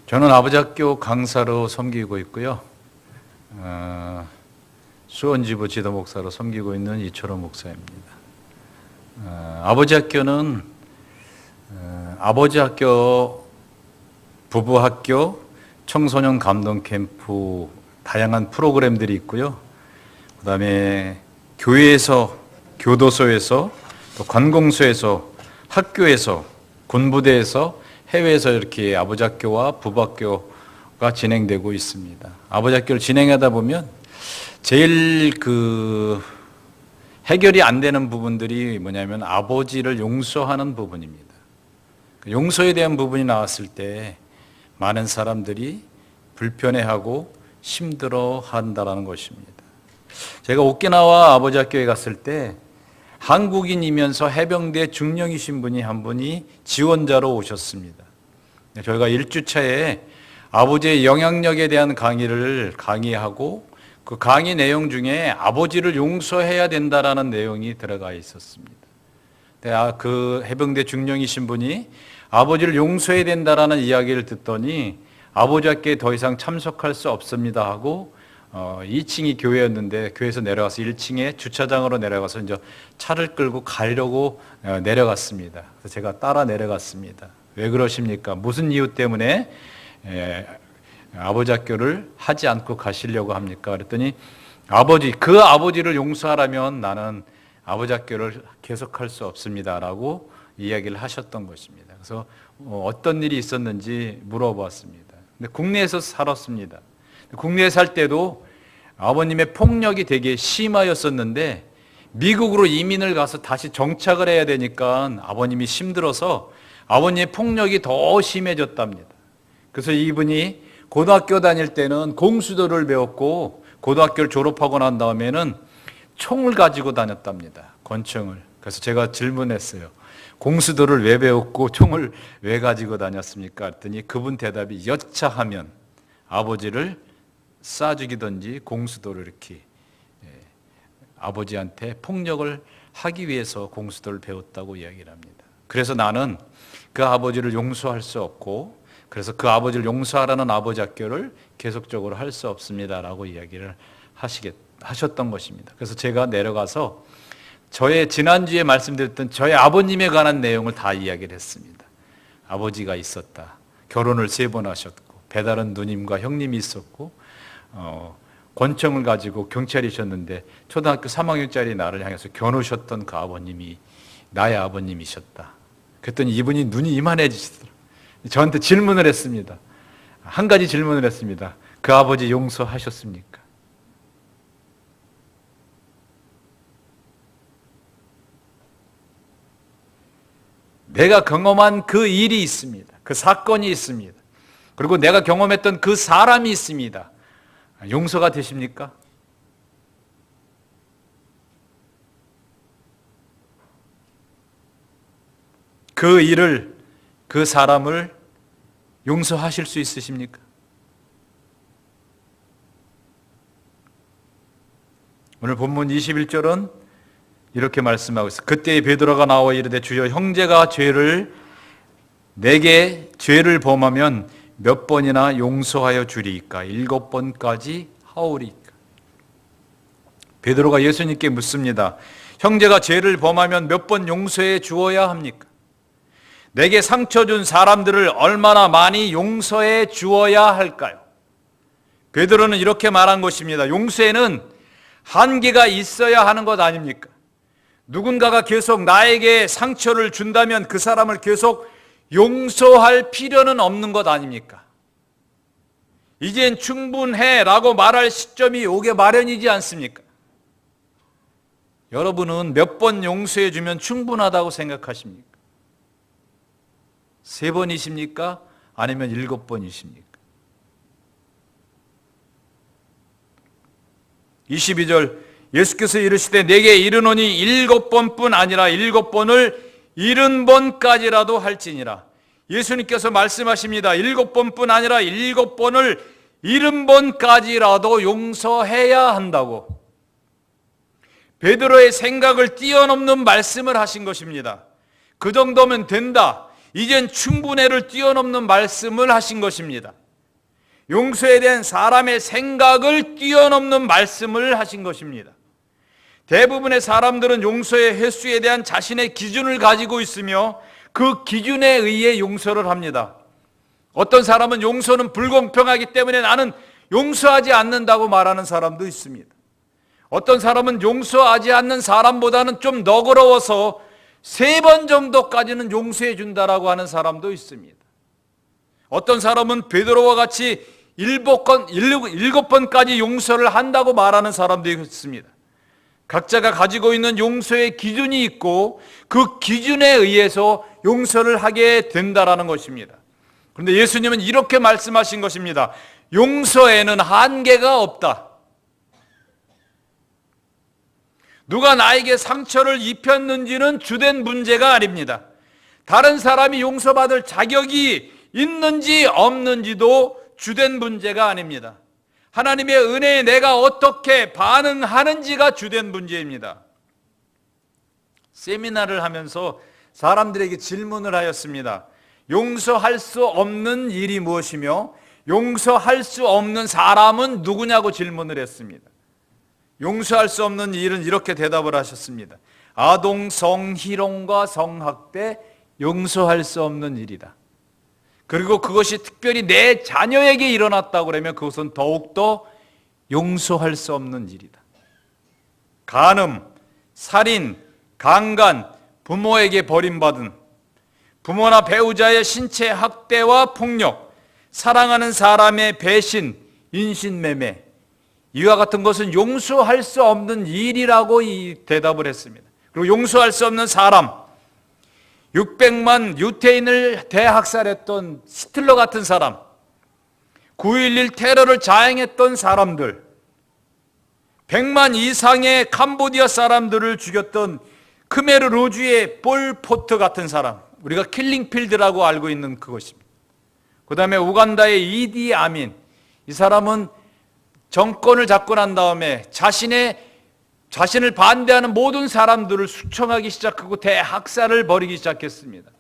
저는 아버지 학교 강사로 섬기고 있고요. 수원지부 지도 목사로 섬기고 있는 이철호 목사입니다. 아버지 학교는 아버지 학교, 부부 학교, 청소년 감동 캠프 다양한 프로그램들이 있고요. 그다음에 교회에서, 교도소에서, 또 관공서에서, 학교에서, 군부대에서, 해외에서 이렇게 아버지 학교와 부부 학교가 진행되고 있습니다. 아버지 학교를 진행하다 보면 제일 해결이 안 되는 부분들이 뭐냐면 아버지를 용서하는 부분입니다. 용서에 대한 부분이 나왔을 때 많은 사람들이 불편해하고 힘들어 한다는 것입니다. 제가 오키나와 아버지 학교에 갔을 때 한국인이면서 해병대 중령이신 분이 한 분이 지원자로 오셨습니다. 저희가 1주차에 아버지의 영향력에 대한 강의를 강의하고 그 강의 내용 중에 아버지를 용서해야 된다라는 내용이 들어가 있었습니다. 그 해병대 중령이신 분이 아버지를 용서해야 된다라는 이야기를 듣더니 아버지 학교에 더 이상 참석할 수 없습니다 하고 2층이 교회였는데 교회에서 내려가서 1층에 주차장으로 내려가서 이제 차를 끌고 가려고 내려갔습니다. 그래서 제가 따라 내려갔습니다. 왜 그러십니까? 무슨 이유 때문에 아버지 학교를 하지 않고 가시려고 합니까? 그랬더니 그 아버지를 용서하라면 나는 아버지 학교를 계속할 수 없습니다라고 이야기를 하셨던 것입니다. 그래서 어떤 일이 있었는지 물어보았습니다. 근데 국내에서 살았습니다. 국내에 살 때도 아버님의 폭력이 되게 심하였었는데 미국으로 이민을 가서 다시 정착을 해야 되니까 아버님이 힘들어서 아버님의 폭력이 더 심해졌답니다. 그래서 이분이 고등학교 다닐 때는 공수도를 배웠고 고등학교를 졸업하고 난 다음에는 총을 가지고 다녔답니다. 권총을. 그래서 제가 질문했어요. 공수도를 왜 배웠고 총을 왜 가지고 다녔습니까? 했더니 그분 대답이 여차하면 아버지를 쏴 죽이든지 공수도를 이렇게 아버지한테 폭력을 하기 위해서 공수도를 배웠다고 이야기를 합니다. 그래서 나는 그 아버지를 용서할 수 없고 그래서 그 아버지를 용서하라는 아버지 학교를 계속적으로 할 수 없습니다라고 이야기를 하셨던 것입니다. 그래서 제가 내려가서 저의 지난주에 말씀드렸던 저의 아버님에 관한 내용을 다 이야기를 했습니다. 아버지가 있었다. 결혼을 3번 하셨고 배다른 누님과 형님이 있었고 권총을 가지고 경찰이셨는데 초등학교 3학년짜리 나를 향해서 겨누셨던 그 아버님이 나의 아버님이셨다. 그랬더니 이분이 눈이 이만해지시더라고요. 저한테 질문을 했습니다. 한 가지 질문을 했습니다. 그 아버지 용서하셨습니까? 내가 경험한 그 일이 있습니다. 그 사건이 있습니다. 그리고 내가 경험했던 그 사람이 있습니다. 용서가 되십니까? 그 일을, 그 사람을 용서하실 수 있으십니까? 오늘 본문 21절은 이렇게 말씀하고 있어요. 그때 베드로가 나와 이르되 주여 형제가 내게 죄를 범하면 몇 번이나 용서하여 주리이까? 7번까지 하오리이까? 베드로가 예수님께 묻습니다. 형제가 죄를 범하면 몇 번 용서해 주어야 합니까? 내게 상처 준 사람들을 얼마나 많이 용서해 주어야 할까요? 베드로는 이렇게 말한 것입니다. 용서에는 한계가 있어야 하는 것 아닙니까? 누군가가 계속 나에게 상처를 준다면 그 사람을 계속 용서할 필요는 없는 것 아닙니까? 이젠 충분해 라고 말할 시점이 오게 마련이지 않습니까? 여러분은 몇 번 용서해 주면 충분하다고 생각하십니까? 3번이십니까? 아니면 7번이십니까? 22절 예수께서 이르시되 내게 이르노니 7번뿐 아니라 7번을 70번까지라도 할지니라. 예수님께서 말씀하십니다. 7번뿐 아니라 7번을 70번까지라도 용서해야 한다고. 베드로의 생각을 뛰어넘는 말씀을 하신 것입니다. 그 정도면 된다. 이젠 충분해를 뛰어넘는 말씀을 하신 것입니다. 용서에 대한 사람의 생각을 뛰어넘는 말씀을 하신 것입니다. 대부분의 사람들은 용서의 횟수에 대한 자신의 기준을 가지고 있으며 그 기준에 의해 용서를 합니다. 어떤 사람은 용서는 불공평하기 때문에 나는 용서하지 않는다고 말하는 사람도 있습니다. 어떤 사람은 용서하지 않는 사람보다는 좀 너그러워서 3번 정도까지는 용서해 준다라고 하는 사람도 있습니다. 어떤 사람은 베드로와 같이 7번까지 용서를 한다고 말하는 사람도 있습니다. 각자가 가지고 있는 용서의 기준이 있고 그 기준에 의해서 용서를 하게 된다라는 것입니다. 그런데 예수님은 이렇게 말씀하신 것입니다. 용서에는 한계가 없다. 누가 나에게 상처를 입혔는지는 주된 문제가 아닙니다. 다른 사람이 용서받을 자격이 있는지 없는지도 주된 문제가 아닙니다. 하나님의 은혜에 내가 어떻게 반응하는지가 주된 문제입니다. 세미나를 하면서 사람들에게 질문을 하였습니다. 용서할 수 없는 일이 무엇이며 용서할 수 없는 사람은 누구냐고 질문을 했습니다. 용서할 수 없는 일은 이렇게 대답을 하셨습니다. 아동 성희롱과 성학대, 용서할 수 없는 일이다. 그리고 그것이 특별히 내 자녀에게 일어났다고 그러면 그것은 더욱더 용서할 수 없는 일이다. 간음, 살인, 강간, 부모에게 버림받은, 부모나 배우자의 신체 학대와 폭력, 사랑하는 사람의 배신, 인신매매, 이와 같은 것은 용서할 수 없는 일이라고 대답을 했습니다. 그리고 용서할 수 없는 사람, 600만 유태인을 대학살했던 히틀러 같은 사람, 9.11 테러를 자행했던 사람들, 100만 이상의 캄보디아 사람들을 죽였던 크메르 루주의 폴 포트 같은 사람, 우리가 킬링필드라고 알고 있는 그것입니다. 그 다음에 우간다의 이디 아민, 이 사람은 정권을 잡고 난 다음에 자신을 반대하는 모든 사람들을 수청하기 시작하고 대학살을 벌이기 시작했습니다.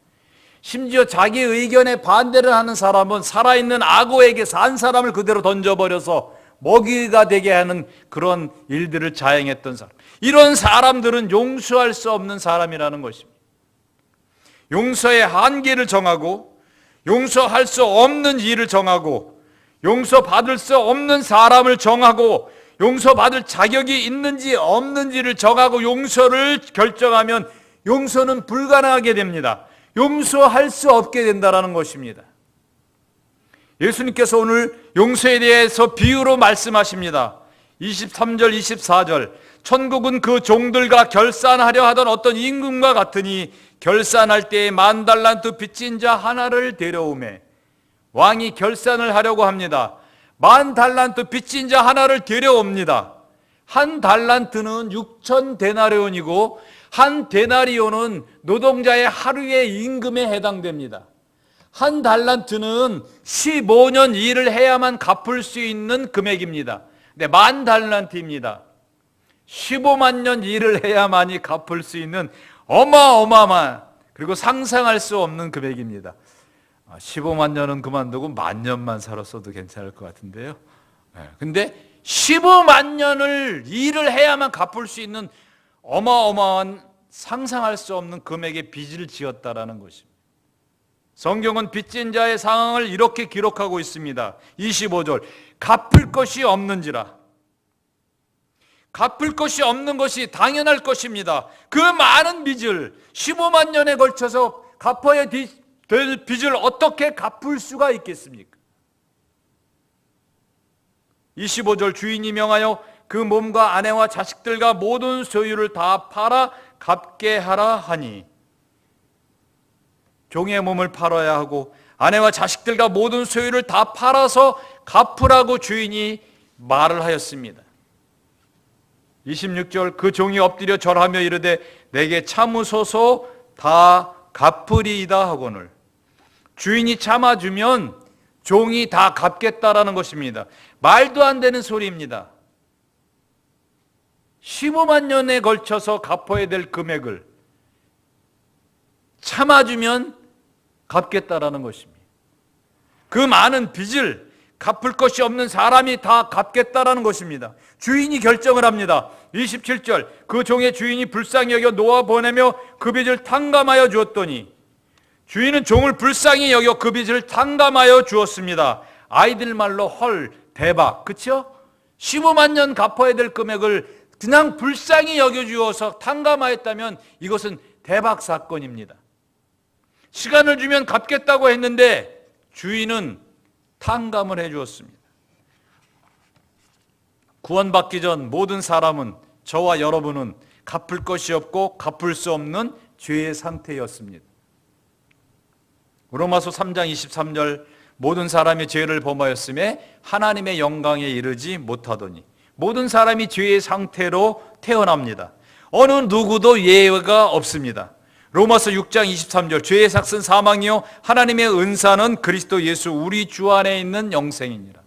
심지어 자기 의견에 반대를 하는 사람은 살아있는 악어에게 산 사람을 그대로 던져버려서 먹이가 되게 하는 그런 일들을 자행했던 사람. 이런 사람들은 용서할 수 없는 사람이라는 것입니다. 용서의 한계를 정하고 용서할 수 없는 일을 정하고 용서받을 수 없는 사람을 정하고 용서받을 자격이 있는지 없는지를 정하고 용서를 결정하면 용서는 불가능하게 됩니다. 용서할 수 없게 된다는 것입니다. 예수님께서 오늘 용서에 대해서 비유로 말씀하십니다. 23절, 24절. 천국은 그 종들과 결산하려 하던 어떤 임금과 같으니 결산할 때에 10,000달란트 빚진 자 하나를 데려오매. 왕이 결산을 하려고 합니다. 10,000달란트 빚진 자 하나를 데려옵니다. 한 달란트는 6,000데나리온이고 한 데나리온은 노동자의 하루의 임금에 해당됩니다. 한 달란트는 15년 일을 해야만 갚을 수 있는 금액입니다. 네, 10,000달란트입니다. 15만 년 일을 해야만이 갚을 수 있는 어마어마한, 그리고 상상할 수 없는 금액입니다. 15만 년은 그만두고 10,000년만 살았어도 괜찮을 것 같은데요. 근데 15만 년을 일을 해야만 갚을 수 있는 어마어마한, 상상할 수 없는 금액의 빚을 지었다라는 것입니다. 성경은 빚진 자의 상황을 이렇게 기록하고 있습니다. 25절. 갚을 것이 없는지라. 갚을 것이 없는 것이 당연할 것입니다. 그 많은 빚을 15만 년에 걸쳐서 갚아야 될 빚을 어떻게 갚을 수가 있겠습니까? 25절. 주인이 명하여 그 몸과 아내와 자식들과 모든 소유를 다 팔아 갚게 하라 하니, 종의 몸을 팔아야 하고 아내와 자식들과 모든 소유를 다 팔아서 갚으라고 주인이 말을 하였습니다. 26절. 그 종이 엎드려 절하며 이르되 내게 참으소서 다 갚으리이다 하거늘. 주인이 참아주면 종이 다 갚겠다라는 것입니다. 말도 안 되는 소리입니다. 15만 년에 걸쳐서 갚아야 될 금액을 참아주면 갚겠다라는 것입니다. 그 많은 빚을 갚을 것이 없는 사람이 다 갚겠다라는 것입니다. 주인이 결정을 합니다. 27절, 그 종의 주인이 불쌍히 여겨 놓아 보내며 그 빚을 탕감하여 주었더니, 주인은 종을 불쌍히 여겨 그 빚을 탕감하여 주었습니다. 아이들 말로 헐, 대박, 그렇죠? 15만 년 갚아야 될 금액을 그냥 불쌍히 여겨주어서 탕감하였다면 이것은 대박 사건입니다. 시간을 주면 갚겠다고 했는데 주인은 탕감을 해주었습니다. 구원받기 전 모든 사람은, 저와 여러분은 갚을 것이 없고 갚을 수 없는 죄의 상태였습니다. 로마서 3장 23절, 모든 사람이 죄를 범하였음에 하나님의 영광에 이르지 못하더니, 모든 사람이 죄의 상태로 태어납니다. 어느 누구도 예외가 없습니다. 로마서 6장 23절, 죄의 삭은 사망이요 하나님의 은사는 그리스도 예수 우리 주 안에 있는 영생이니라.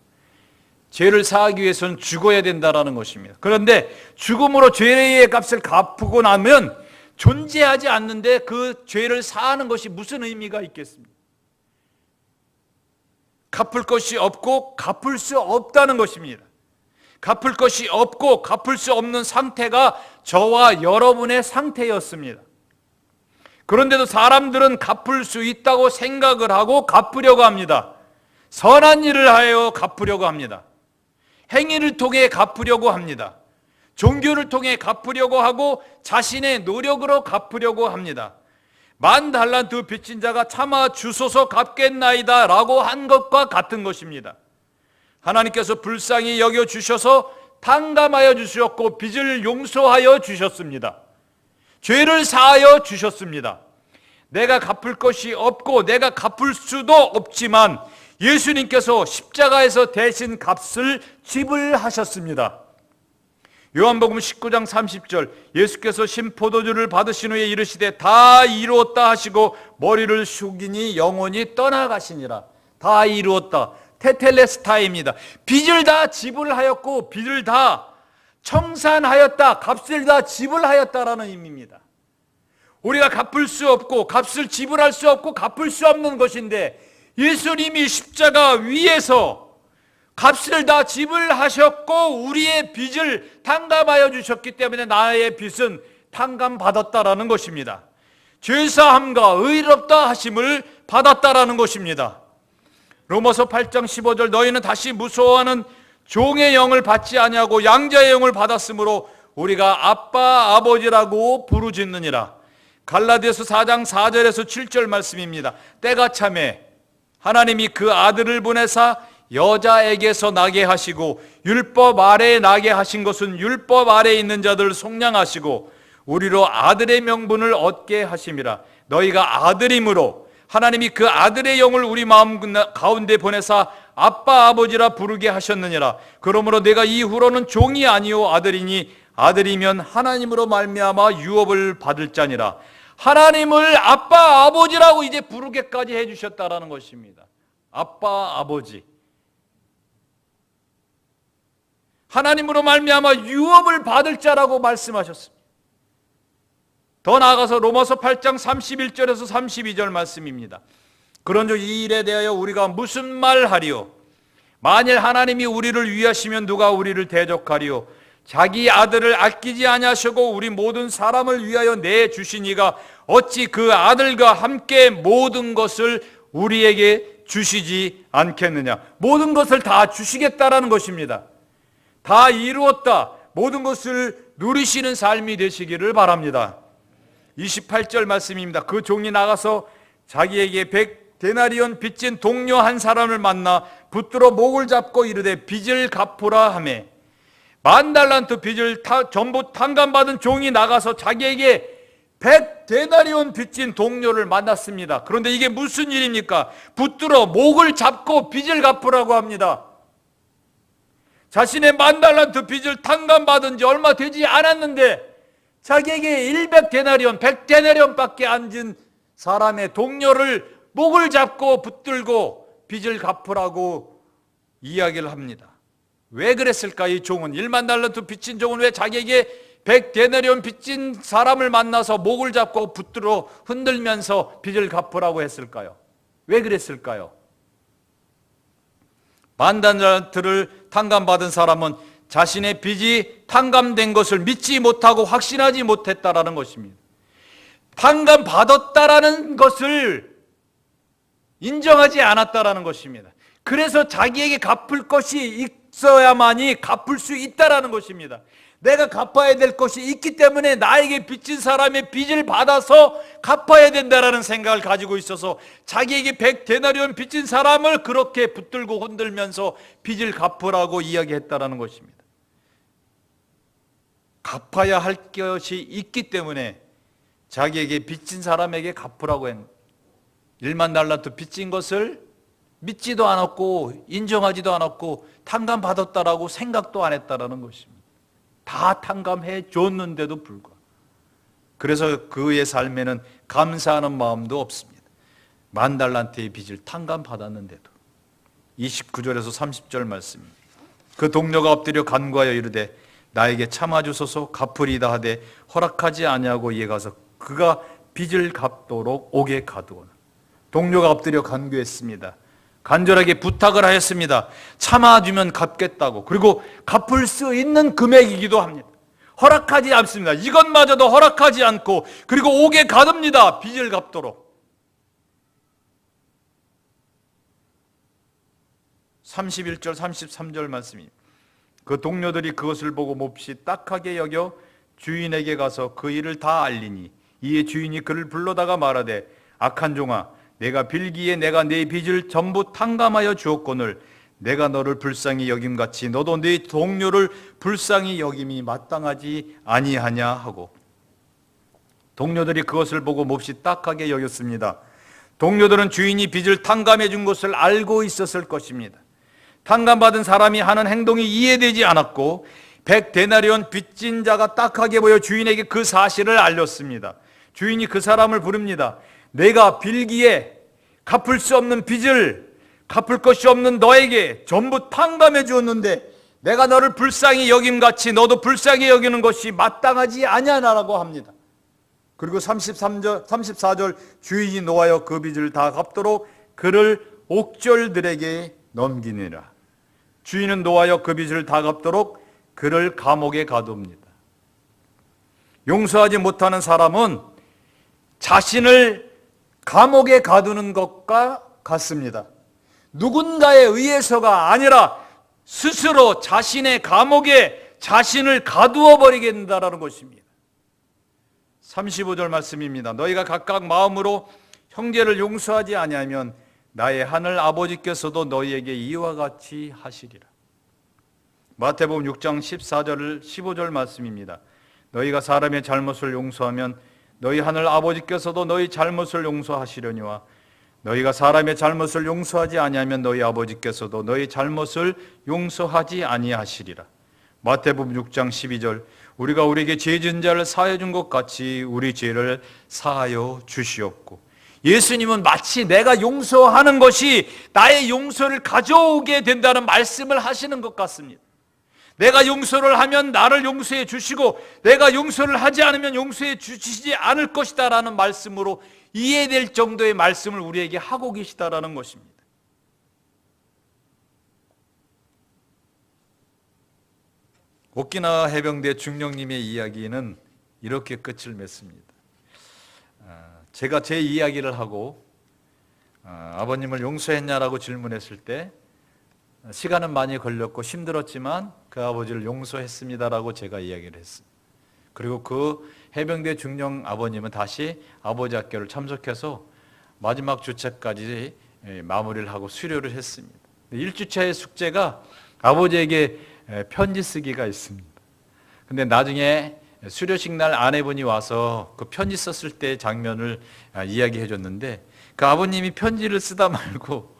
죄를 사하기 위해서는 죽어야 된다는 것입니다. 그런데 죽음으로 죄의 값을 갚고 나면 존재하지 않는데 그 죄를 사하는 것이 무슨 의미가 있겠습니까? 갚을 것이 없고 갚을 수 없다는 것입니다. 갚을 것이 없고 갚을 수 없는 상태가 저와 여러분의 상태였습니다. 그런데도 사람들은 갚을 수 있다고 생각을 하고 갚으려고 합니다. 선한 일을 하여 갚으려고 합니다. 행위를 통해 갚으려고 합니다. 종교를 통해 갚으려고 하고 자신의 노력으로 갚으려고 합니다. 10,000달란트 빚진 자가 참아 주소서 갚겠나이다 라고 한 것과 같은 것입니다. 하나님께서 불쌍히 여겨주셔서 탕감하여 주셨고 빚을 용서하여 주셨습니다. 죄를 사하여 주셨습니다. 내가 갚을 것이 없고 내가 갚을 수도 없지만 예수님께서 십자가에서 대신 값을 지불하셨습니다. 요한복음 19장 30절, 예수께서 신포도주를 받으신 후에 이르시되 다 이루었다 하시고 머리를 숙이니 영혼이 떠나가시니라. 다 이루었다. 테텔레스타입니다. 빚을 다 지불하였고 빚을 다 청산하였다, 값을 다 지불하였다라는 의미입니다. 우리가 갚을 수 없고 값을 지불할 수 없고 갚을 수 없는 것인데 예수님이 십자가 위에서 값을 다 지불하셨고 우리의 빚을 탕감하여 주셨기 때문에 나의 빚은 탕감받았다라는 것입니다. 죄사함과 의롭다 하심을 받았다라는 것입니다. 로마서 8장 15절, 너희는 다시 무서워하는 종의 영을 받지 아니하고 양자의 영을 받았으므로 우리가 아빠 아버지라고 부르짖느니라. 갈라디아서 4장 4절에서 7절 말씀입니다. 때가 차매 하나님이 그 아들을 보내사 여자에게서 나게 하시고 율법 아래에 나게 하신 것은 율법 아래에 있는 자들을 속량하시고 우리로 아들의 명분을 얻게 하심이라. 너희가 아들임으로 하나님이 그 아들의 영을 우리 마음 가운데 보내사 아빠 아버지라 부르게 하셨느니라. 그러므로 내가 이후로는 종이 아니요 아들이니 아들이면 하나님으로 말미암아 유업을 받을 자니라. 하나님을 아빠 아버지라고 이제 부르게까지 해주셨다라는 것입니다. 아빠 아버지, 하나님으로 말미암아 유업을 받을 자라고 말씀하셨습니다. 더 나아가서 로마서 8장 31절에서 32절 말씀입니다. 그런즉 이 일에 대하여 우리가 무슨 말하리요? 만일 하나님이 우리를 위하시면 누가 우리를 대적하리요? 자기 아들을 아끼지 아니하시고 우리 모든 사람을 위하여 내주시니가 어찌 그 아들과 함께 모든 것을 우리에게 주시지 않겠느냐. 모든 것을 다 주시겠다라는 것입니다. 다 이루었다, 모든 것을 누리시는 삶이 되시기를 바랍니다. 28절 말씀입니다. 그 종이 나가서 자기에게 100데나리온 빚진 동료 한 사람을 만나 붙들어 목을 잡고 이르되 빚을 갚으라 하매 10,000달란트 빚을 전부 탕감받은 종이 나가서 자기에게 100데나리온 빚진 동료를 만났습니다. 그런데 이게 무슨 일입니까? 붙들어 목을 잡고 빚을 갚으라고 합니다. 자신의 10,000달란트 빚을 탕감받은 지 얼마 되지 않았는데 자기에게 100데나리온, 100데나리온밖에 안 준 사람의 동료를 목을 잡고 붙들고 빚을 갚으라고 이야기를 합니다. 왜 그랬을까? 이 종은 10,000달란트 빚진 종은 왜 자기에게 100데나리온 빚진 사람을 만나서 목을 잡고 붙들어 흔들면서 빚을 갚으라고 했을까요? 왜 그랬을까요? 만단자들을 탕감받은 사람은 자신의 빚이 탕감된 것을 믿지 못하고 확신하지 못했다라는 것입니다. 탕감받았다라는 것을 인정하지 않았다라는 것입니다. 그래서 자기에게 갚을 것이 있어야만이 갚을 수 있다라는 것입니다. 내가 갚아야 될 것이 있기 때문에 나에게 빚진 사람의 빚을 받아서 갚아야 된다라는 생각을 가지고 있어서 자기에게 100데나리온 빚진 사람을 그렇게 붙들고 흔들면서 빚을 갚으라고 이야기했다라는 것입니다. 갚아야 할 것이 있기 때문에 자기에게 빚진 사람에게 갚으라고 했는 1만 달란트 빚진 것을 믿지도 않았고 인정하지도 않았고 탕감받았다라고 생각도 안 했다라는 것입니다. 다 탕감해 줬는데도 불구하고. 그래서 그의 삶에는 감사하는 마음도 없습니다. 1만 달란트의 빚을 탕감받았는데도. 29절에서 30절 말씀입니다. 그 동료가 엎드려 간구하여 이르되 나에게 참아주소서 갚으리다 하되 허락하지 아니하고 이에 가서 그가 빚을 갚도록 옥에 가두어라. 동료가 엎드려 간구했습니다. 간절하게 부탁을 하였습니다. 참아주면 갚겠다고. 그리고 갚을 수 있는 금액이기도 합니다. 허락하지 않습니다. 이것마저도 허락하지 않고 그리고 옥에 가둡니다. 빚을 갚도록. 31절 33절 말씀입니다. 그 동료들이 그것을 보고 몹시 딱하게 여겨 주인에게 가서 그 일을 다 알리니 이에 주인이 그를 불러다가 말하되 악한 종아 내가 빌기에 내가 네 빚을 전부 탕감하여 주었거늘 내가 너를 불쌍히 여김같이 너도 네 동료를 불쌍히 여김이 마땅하지 아니하냐 하고. 동료들이 그것을 보고 몹시 딱하게 여겼습니다. 동료들은 주인이 빚을 탕감해 준 것을 알고 있었을 것입니다. 탕감받은 사람이 하는 행동이 이해되지 않았고 100데나리온 빚진 자가 딱하게 보여 주인에게 그 사실을 알렸습니다. 주인이 그 사람을 부릅니다. 내가 빌기에 갚을 수 없는 빚을 갚을 것이 없는 너에게 전부 탕감해 주었는데 내가 너를 불쌍히 여김같이 너도 불쌍히 여기는 것이 마땅하지 아니하나라고 합니다. 그리고 34절 주인이 노하여 그 빚을 다 갚도록 그를 옥졸들에게 넘기니라. 주인은 노하여 그 빚을 다 갚도록 그를 감옥에 가둡니다. 용서하지 못하는 사람은 자신을 감옥에 가두는 것과 같습니다. 누군가에 의해서가 아니라 스스로 자신의 감옥에 자신을 가두어 버리게 된다는 것입니다. 35절 말씀입니다. 너희가 각각 마음으로 형제를 용서하지 아니하면 나의 하늘 아버지께서도 너희에게 이와 같이 하시리라. 마태복음 6장 14절 15절 말씀입니다. 너희가 사람의 잘못을 용서하면 너희 하늘 아버지께서도 너희 잘못을 용서하시려니와 너희가 사람의 잘못을 용서하지 아니하면 너희 아버지께서도 너희 잘못을 용서하지 아니하시리라. 마태복음 6장 12절 우리가 우리에게 죄 지은 자를 사하여 준 것 같이 우리 죄를 사하여 주시옵고. 예수님은 마치 내가 용서하는 것이 나의 용서를 가져오게 된다는 말씀을 하시는 것 같습니다. 내가 용서를 하면 나를 용서해 주시고 내가 용서를 하지 않으면 용서해 주시지 않을 것이다 라는 말씀으로 이해될 정도의 말씀을 우리에게 하고 계시다라는 것입니다. 오키나와 해병대 중령님의 이야기는 이렇게 끝을 맺습니다. 제가 제 이야기를 하고 아버님을 용서했냐라고 질문했을 때 시간은 많이 걸렸고 힘들었지만 그 아버지를 용서했습니다라고 제가 이야기를 했습니다. 그리고 그 해병대 중령 아버님은 다시 아버지 학교를 참석해서 마지막 주차까지 마무리를 하고 수료를 했습니다. 1주차의 숙제가 아버지에게 편지 쓰기가 있습니다. 근데 나중에 수료식 날 아내분이 와서 그 편지 썼을 때 장면을 이야기해 줬는데 그 아버님이 편지를 쓰다 말고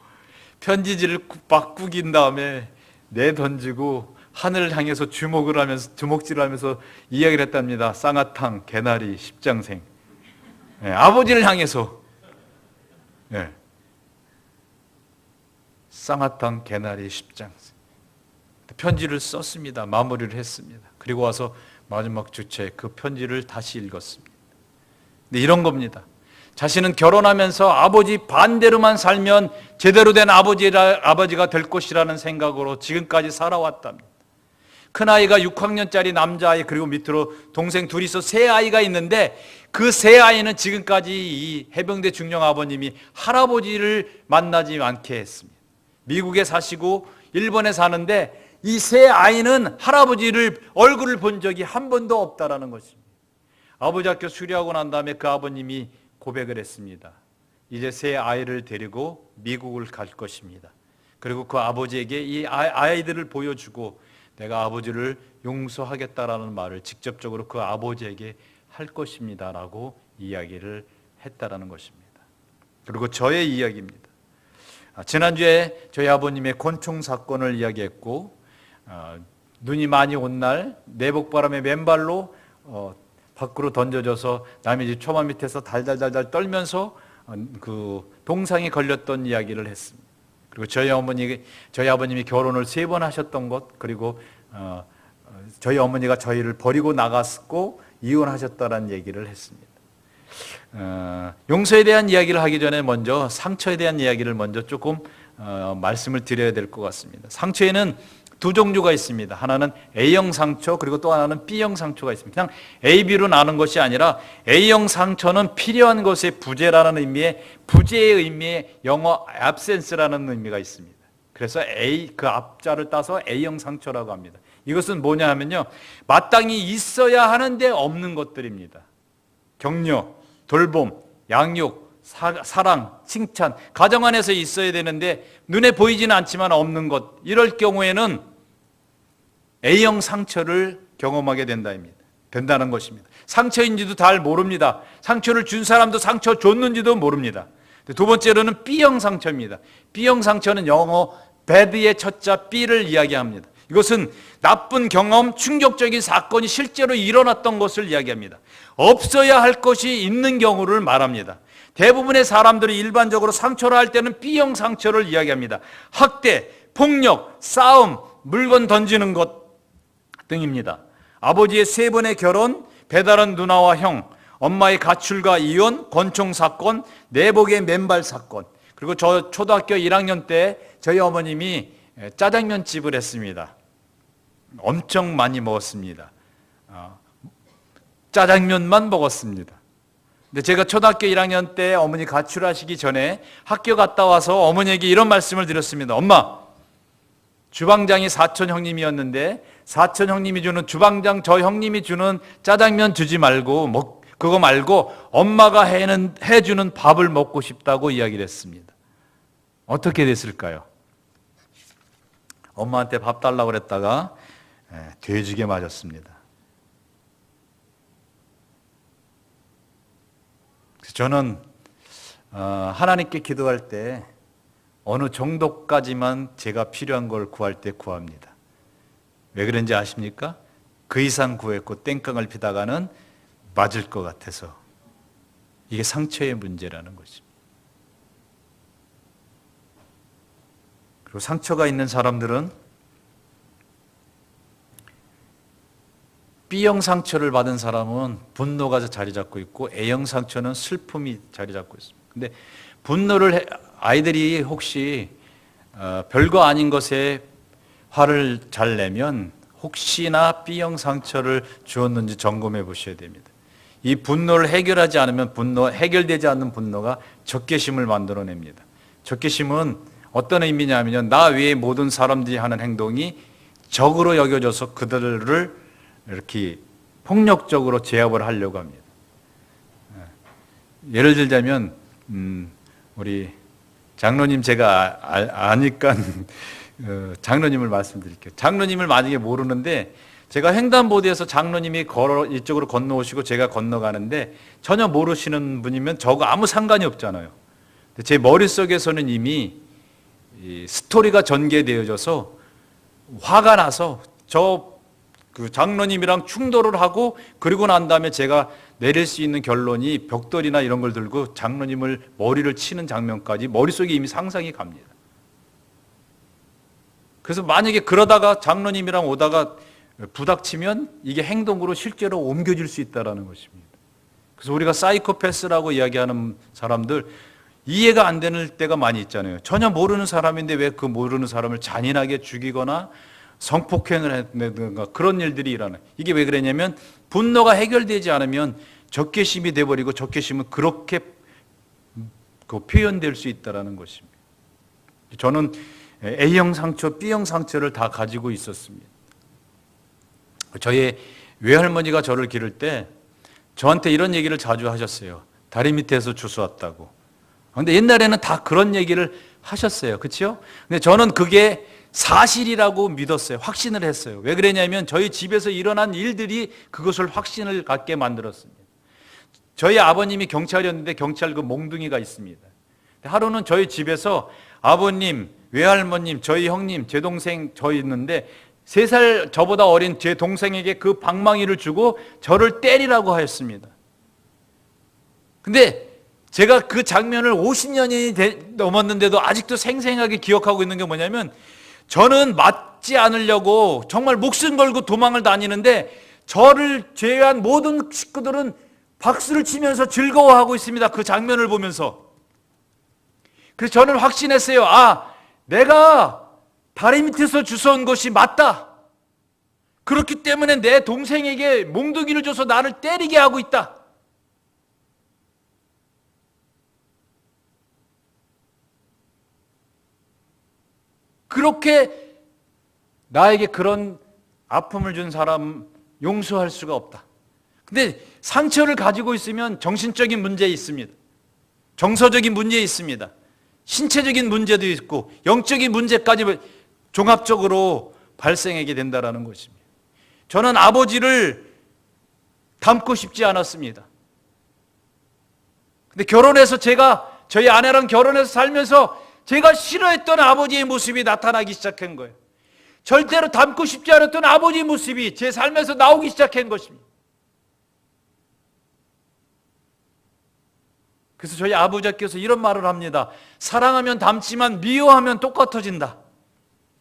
편지지를 막 구긴 다음에 내던지고 하늘을 향해서 주먹질을 하면서 이야기를 했답니다. 쌍화탕, 개나리, 십장생. 아버지를 향해서 쌍화탕, 개나리, 십장생. 편지를 썼습니다. 마무리를 했습니다. 그리고 와서 마지막 주차에 그 편지를 다시 읽었습니다. 근데 이런 겁니다. 자신은 결혼하면서 아버지 반대로만 살면 제대로 된 아버지가 될 것이라는 생각으로 지금까지 살아왔답니다. 큰아이가 6학년짜리 남자아이, 그리고 밑으로 동생 둘이서 세 아이가 있는데 그 세 아이는 지금까지 이 해병대 중령 아버님이 할아버지를 만나지 않게 했습니다. 미국에 사시고 일본에 사는데 이 세 아이는 할아버지를 얼굴을 본 적이 한 번도 없다라는 것입니다. 아버지 학교 수료하고 난 다음에 그 아버님이 고백을 했습니다. 이제 세 아이를 데리고 미국을 갈 것입니다. 그리고 그 아버지에게 이 아이들을 보여주고 내가 아버지를 용서하겠다라는 말을 직접적으로 그 아버지에게 할 것입니다 라고 이야기를 했다라는 것입니다. 그리고 저의 이야기입니다. 지난주에 저희 아버님의 권총 사건을 이야기했고, 눈이 많이 온 날 내복바람에 맨발로 밖으로 던져져서 남의 집 초마 밑에서 달달달달 떨면서 그 동상에 걸렸던 이야기를 했습니다. 그리고 저희 아버님이 결혼을 3번 하셨던 것, 그리고 저희 어머니가 저희를 버리고 나갔고 이혼하셨다는 얘기를 했습니다. 용서에 대한 이야기를 하기 전에 먼저 상처에 대한 이야기를 먼저 조금 말씀을 드려야 될 것 같습니다. 상처에는 두 종류가 있습니다. 하나는 A형 상처, 그리고 또 하나는 B형 상처가 있습니다. 그냥 A, B로 나눈 것이 아니라 A형 상처는 필요한 것의 부재라는 의미의, 부재의 의미의 영어 absence라는 의미가 있습니다. 그래서 A, 그 앞자를 따서 A형 상처라고 합니다. 이것은 뭐냐 하면요, 마땅히 있어야 하는데 없는 것들입니다. 격려, 돌봄, 양육, 사랑, 칭찬, 가정 안에서 있어야 되는데 눈에 보이지는 않지만 없는 것, 이럴 경우에는 A형 상처를 경험하게 된다는 것입니다. 상처인지도 잘 모릅니다. 상처를 준 사람도 상처 줬는지도 모릅니다. 두 번째로는 B형 상처입니다. B형 상처는 영어 bad의 첫자 B를 이야기합니다. 이것은 나쁜 경험, 충격적인 사건이 실제로 일어났던 것을 이야기합니다. 없어야 할 것이 있는 경우를 말합니다. 대부분의 사람들이 일반적으로 상처를 할 때는 B형 상처를 이야기합니다. 학대, 폭력, 싸움, 물건 던지는 것 등입니다. 아버지의 3번의 결혼, 배다른 누나와 형, 엄마의 가출과 이혼, 권총 사건, 내복의 맨발 사건, 그리고 저 초등학교 1학년 때 저희 어머님이 짜장면 집을 했습니다. 엄청 많이 먹었습니다. 짜장면만 먹었습니다. 근데 제가 초등학교 1학년 때 어머니 가출하시기 전에 학교 갔다 와서 어머니에게 이런 말씀을 드렸습니다. 엄마, 주방장이 사촌 형님이었는데 사촌 형님이 주는, 주방장 저 형님이 주는 짜장면 주지 말고 그거 말고 엄마가 해주는 밥을 먹고 싶다고 이야기를 했습니다. 어떻게 됐을까요? 엄마한테 밥 달라고 그랬다가 돼지게 맞았습니다. 저는 하나님께 기도할 때 어느 정도까지만 제가 필요한 걸 구할 때 구합니다. 왜 그런지 아십니까? 그 이상 구했고 땡깡을 피다가는 맞을 것 같아서. 이게 상처의 문제라는 것입니다. 그리고 상처가 있는 사람들은 B형 상처를 받은 사람은 분노가 자리 잡고 있고 A형 상처는 슬픔이 자리 잡고 있습니다. 근데 분노를 아이들이 혹시 별거 아닌 것에 화를 잘 내면 혹시나 B형 상처를 주었는지 점검해 보셔야 됩니다. 이 분노를 해결하지 않으면 해결되지 않는 분노가 적개심을 만들어냅니다. 적개심은 어떤 의미냐면 나 외에 모든 사람들이 하는 행동이 적으로 여겨져서 그들을 이렇게 폭력적으로 제압을 하려고 합니다. 예를 들자면 우리 장로님, 제가 아니까 장로님을 말씀드릴게요. 장로님을 만약에 모르는데 제가 횡단보도에서 장로님이 이쪽으로 건너오시고 제가 건너가는데 전혀 모르시는 분이면 저하고 아무 상관이 없잖아요. 근데 제 머릿속에서는 이미 이 스토리가 전개되어져서 화가 나서 그 장로님이랑 충돌을 하고, 그리고 난 다음에 제가 내릴 수 있는 결론이 벽돌이나 이런 걸 들고 장로님을 머리를 치는 장면까지 머릿속에 이미 상상이 갑니다. 그래서 만약에 그러다가 장로님이랑 오다가 부닥치면 이게 행동으로 실제로 옮겨질 수 있다는 것입니다. 그래서 우리가 사이코패스라고 이야기하는 사람들 이해가 안 되는 때가 많이 있잖아요. 전혀 모르는 사람인데 왜 그 모르는 사람을 잔인하게 죽이거나 성폭행을 했는가 그런 일들이 일어나요. 이게 왜 그러냐면 분노가 해결되지 않으면 적개심이 돼버리고 적개심은 그렇게 표현될 수 있다는 것입니다. 저는 A형 상처, B형 상처를 다 가지고 있었습니다. 저희 외할머니가 저를 기를 때 저한테 이런 얘기를 자주 하셨어요. 다리 밑에서 주워왔다고. 근데 옛날에는 다 그런 얘기를 하셨어요. 그렇죠? 근데 저는 그게 사실이라고 믿었어요. 확신을 했어요. 왜 그러냐면 저희 집에서 일어난 일들이 그것을 확신을 갖게 만들었습니다. 저희 아버님이 경찰이었는데 경찰 그 몽둥이가 있습니다. 하루는 저희 집에서 아버님, 외할머님, 저희 형님, 제 동생 저 있는데 3살 저보다 어린 제 동생에게 그 방망이를 주고 저를 때리라고 하였습니다. 근데 제가 그 장면을 50년이 넘었는데도 아직도 생생하게 기억하고 있는 게 뭐냐면 저는 맞지 않으려고 정말 목숨 걸고 도망을 다니는데 저를 제외한 모든 식구들은 박수를 치면서 즐거워하고 있습니다. 그 장면을 보면서. 그래서 저는 확신했어요. 아, 내가 다리 밑에서 주워온 것이 맞다. 그렇기 때문에 내 동생에게 몽둥이를 줘서 나를 때리게 하고 있다. 그렇게 나에게 그런 아픔을 준 사람 용서할 수가 없다. 근데 상처를 가지고 있으면 정신적인 문제 있습니다. 정서적인 문제 있습니다. 신체적인 문제도 있고 영적인 문제까지 종합적으로 발생하게 된다는 것입니다. 저는 아버지를 닮고 싶지 않았습니다. 근데 결혼해서 저희 아내랑 결혼해서 살면서 제가 싫어했던 아버지의 모습이 나타나기 시작한 거예요. 절대로 닮고 싶지 않았던 아버지의 모습이 제 삶에서 나오기 시작한 것입니다. 그래서 저희 아버지께서 이런 말을 합니다. 사랑하면 닮지만 미워하면 똑같아진다.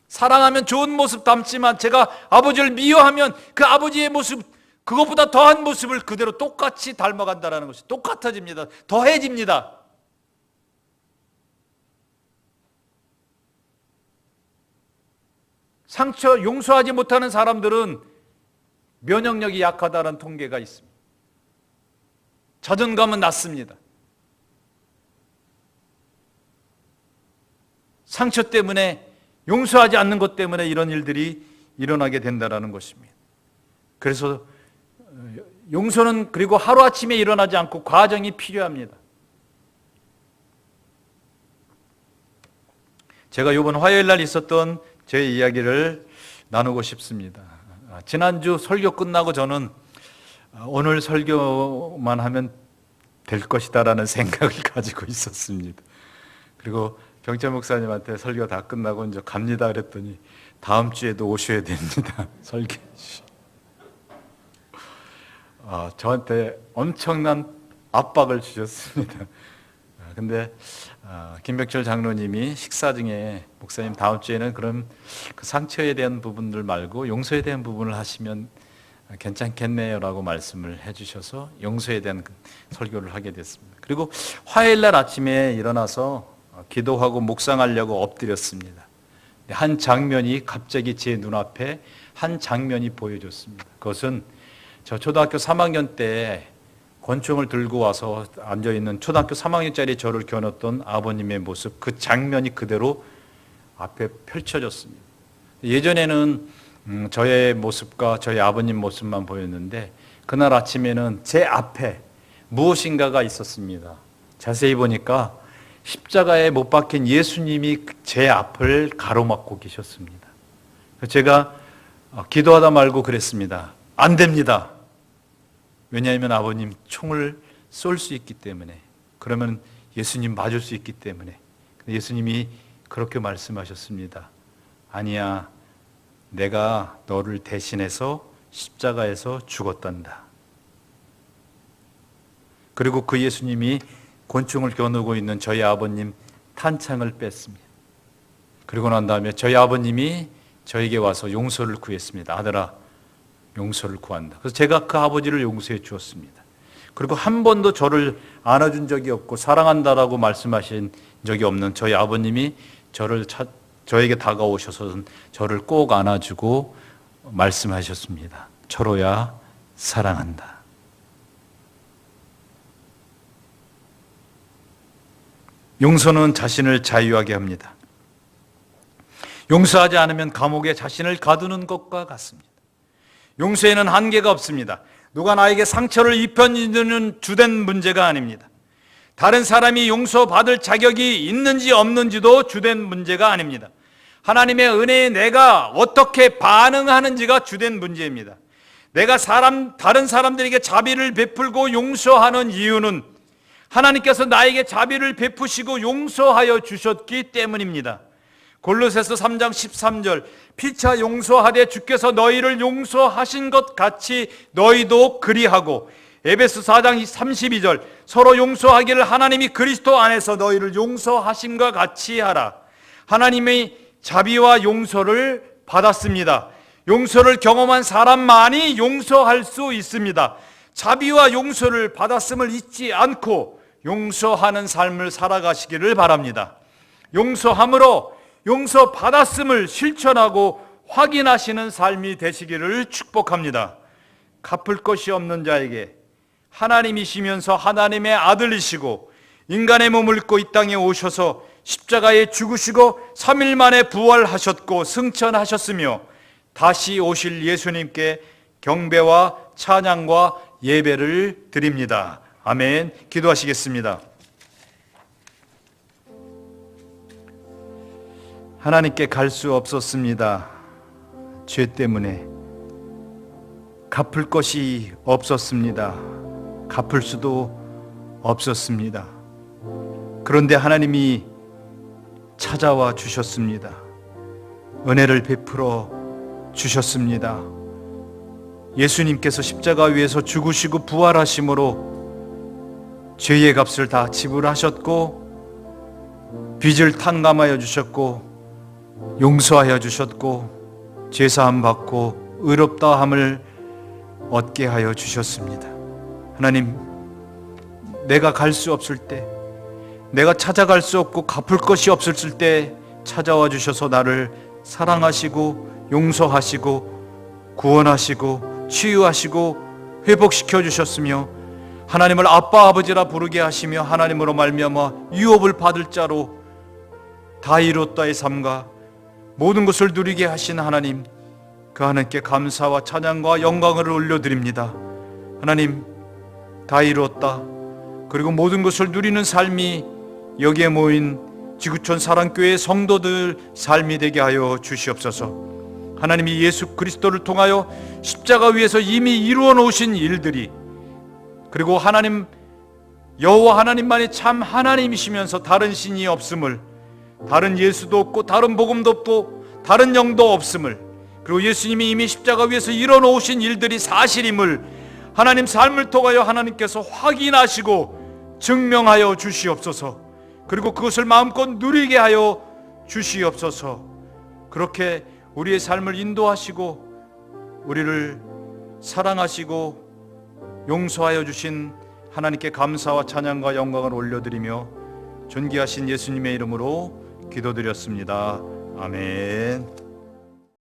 사랑하면 좋은 모습 닮지만 제가 아버지를 미워하면 그 아버지의 모습, 그것보다 더한 모습을 그대로 똑같이 닮아간다는 것이 똑같아집니다. 더해집니다. 상처 용서하지 못하는 사람들은 면역력이 약하다는 통계가 있습니다. 자존감은 낮습니다. 상처 때문에 용서하지 않는 것 때문에 이런 일들이 일어나게 된다는 것입니다. 그래서 용서는 그리고 하루아침에 일어나지 않고 과정이 필요합니다. 제가 이번 화요일 날 있었던 제 이야기를 나누고 싶습니다. 지난주 설교 끝나고 저는 오늘 설교만 하면 될 것이다라는 생각을 가지고 있었습니다. 그리고 병재 목사님한테 설교 다 끝나고 이제 갑니다 그랬더니 다음 주에도 오셔야 됩니다. 설교. 저한테 엄청난 압박을 주셨습니다. 근데 김백철 장로님이 식사 중에 목사님 다음 주에는 그럼 그 상처에 대한 부분들 말고 용서에 대한 부분을 하시면 괜찮겠네요라고 말씀을 해주셔서 용서에 대한 설교를 하게 됐습니다. 그리고 화요일 날 아침에 일어나서 기도하고 묵상하려고 엎드렸습니다. 한 장면이 갑자기 제 눈앞에 한 장면이 보여졌습니다. 그것은 저 초등학교 3학년 때 권총을 들고 와서 앉아있는 초등학교 3학년짜리 저를 겨눴던 아버님의 모습, 그 장면이 그대로 앞에 펼쳐졌습니다. 예전에는 저의 모습과 저희 아버님 모습만 보였는데 그날 아침에는 제 앞에 무엇인가가 있었습니다. 자세히 보니까 십자가에 못 박힌 예수님이 제 앞을 가로막고 계셨습니다. 제가 기도하다 말고 그랬습니다. 안 됩니다. 왜냐하면 아버님 총을 쏠 수 있기 때문에, 그러면 예수님 맞을 수 있기 때문에. 예수님이 그렇게 말씀하셨습니다. 아니야, 내가 너를 대신해서 십자가에서 죽었단다. 그리고 그 예수님이 권총을 겨누고 있는 저희 아버님 탄창을 뺐습니다. 그리고 난 다음에 저희 아버님이 저에게 와서 용서를 구했습니다. 아들아, 용서를 구한다. 그래서 제가 그 아버지를 용서해 주었습니다. 그리고 한 번도 저를 안아준 적이 없고 사랑한다라고 말씀하신 적이 없는 저희 아버님이 저에게 다가오셔서 저를 꼭 안아주고 말씀하셨습니다. 철호야, 사랑한다. 용서는 자신을 자유하게 합니다. 용서하지 않으면 감옥에 자신을 가두는 것과 같습니다. 용서에는 한계가 없습니다. 누가 나에게 상처를 입혀주는 주된 문제가 아닙니다. 다른 사람이 용서받을 자격이 있는지 없는지도 주된 문제가 아닙니다. 하나님의 은혜에 내가 어떻게 반응하는지가 주된 문제입니다. 내가 다른 사람들에게 자비를 베풀고 용서하는 이유는 하나님께서 나에게 자비를 베푸시고 용서하여 주셨기 때문입니다. 골로새서 3장 13절, 피차 용서하되 주께서 너희를 용서하신 것 같이 너희도 그리하고, 에베소 4장 32절, 서로 용서하기를 하나님이 그리스도 안에서 너희를 용서하심과 같이 하라. 하나님의 자비와 용서를 받았습니다. 용서를 경험한 사람만이 용서할 수 있습니다. 자비와 용서를 받았음을 잊지 않고 용서하는 삶을 살아가시기를 바랍니다. 용서함으로 용서받았음을 실천하고 확인하시는 삶이 되시기를 축복합니다. 갚을 것이 없는 자에게 하나님이시면서 하나님의 아들이시고 인간의 몸을 입고 이 땅에 오셔서 십자가에 죽으시고 3일 만에 부활하셨고 승천하셨으며 다시 오실 예수님께 경배와 찬양과 예배를 드립니다. 아멘. 기도하시겠습니다. 하나님께 갈 수 없었습니다. 죄 때문에 갚을 것이 없었습니다. 갚을 수도 없었습니다. 그런데 하나님이 찾아와 주셨습니다. 은혜를 베풀어 주셨습니다. 예수님께서 십자가 위에서 죽으시고 부활하심으로 죄의 값을 다 지불하셨고 빚을 탕감하여 주셨고 용서하여 주셨고 제사함 받고 의롭다함을 얻게 하여 주셨습니다. 하나님, 내가 갈 수 없을 때, 내가 찾아갈 수 없고 갚을 것이 없을 때 찾아와 주셔서 나를 사랑하시고 용서하시고 구원하시고 치유하시고 회복시켜 주셨으며 하나님을 아빠 아버지라 부르게 하시며 하나님으로 말미암아 유업을 받을 자로 다 이뤘다의 삶과 모든 것을 누리게 하신 하나님, 그 하나님께 감사와 찬양과 영광을 올려드립니다. 하나님, 다 이루었다. 그리고 모든 것을 누리는 삶이 여기에 모인 지구촌 사랑교회 성도들 삶이 되게 하여 주시옵소서. 하나님이 예수 그리스도를 통하여 십자가 위에서 이미 이루어 놓으신 일들이, 그리고 하나님 여호와 하나님만이 참 하나님이시면서 다른 신이 없음을, 다른 예수도 없고 다른 복음도 없고 다른 영도 없음을, 그리고 예수님이 이미 십자가 위에서 이뤄놓으신 일들이 사실임을 하나님 삶을 통하여 하나님께서 확인하시고 증명하여 주시옵소서. 그리고 그것을 마음껏 누리게 하여 주시옵소서. 그렇게 우리의 삶을 인도하시고 우리를 사랑하시고 용서하여 주신 하나님께 감사와 찬양과 영광을 올려드리며 존귀하신 예수님의 이름으로 기도드렸습니다. 아멘.